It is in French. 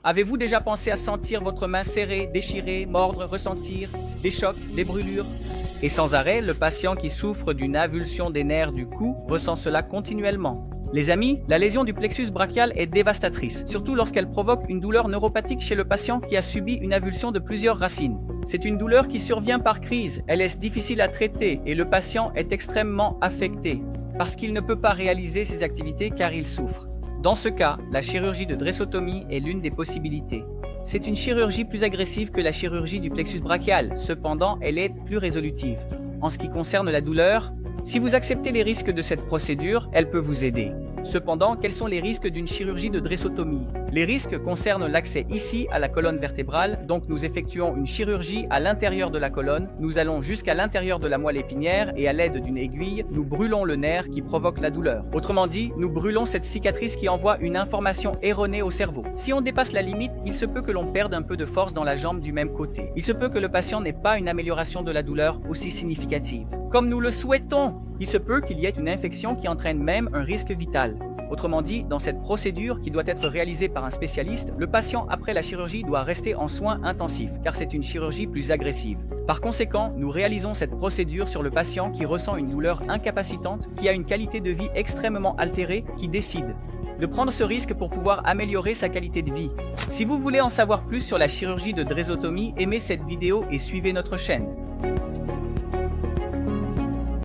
Avez-vous déjà pensé à sentir votre main serrée, déchirée, mordre, ressentir des chocs, des brûlures? Et sans arrêt, le patient qui souffre d'une avulsion des nerfs du cou ressent cela continuellement. Les amis, la lésion du plexus brachial est dévastatrice, surtout lorsqu'elle provoque une douleur neuropathique chez le patient qui a subi une avulsion de plusieurs racines. C'est une douleur qui survient par crise, elle est difficile à traiter et le patient est extrêmement affecté parce qu'il ne peut pas réaliser ses activités car il souffre. Dans ce cas, la chirurgie de dressotomie est l'une des possibilités. C'est une chirurgie plus agressive que la chirurgie du plexus brachial, cependant elle est plus résolutive. En ce qui concerne la douleur, si vous acceptez les risques de cette procédure, elle peut vous aider. Cependant, quels sont les risques d'une chirurgie de dressotomie? Les risques concernent l'accès ici à la colonne vertébrale, donc nous effectuons une chirurgie à l'intérieur de la colonne, nous allons jusqu'à l'intérieur de la moelle épinière et à l'aide d'une aiguille, nous brûlons le nerf qui provoque la douleur. Autrement dit, nous brûlons cette cicatrice qui envoie une information erronée au cerveau. Si on dépasse la limite, il se peut que l'on perde un peu de force dans la jambe du même côté. Il se peut que le patient n'ait pas une amélioration de la douleur aussi significative. Comme nous le souhaitons, il se peut qu'il y ait une infection qui entraîne même un risque vital. Autrement dit, dans cette procédure qui doit être réalisée par un spécialiste, le patient après la chirurgie doit rester en soins intensifs car c'est une chirurgie plus agressive. Par conséquent, nous réalisons cette procédure sur le patient qui ressent une douleur incapacitante, qui a une qualité de vie extrêmement altérée, qui décide de prendre ce risque pour pouvoir améliorer sa qualité de vie. Si vous voulez en savoir plus sur la chirurgie de dréssotomie, aimez cette vidéo et suivez notre chaîne.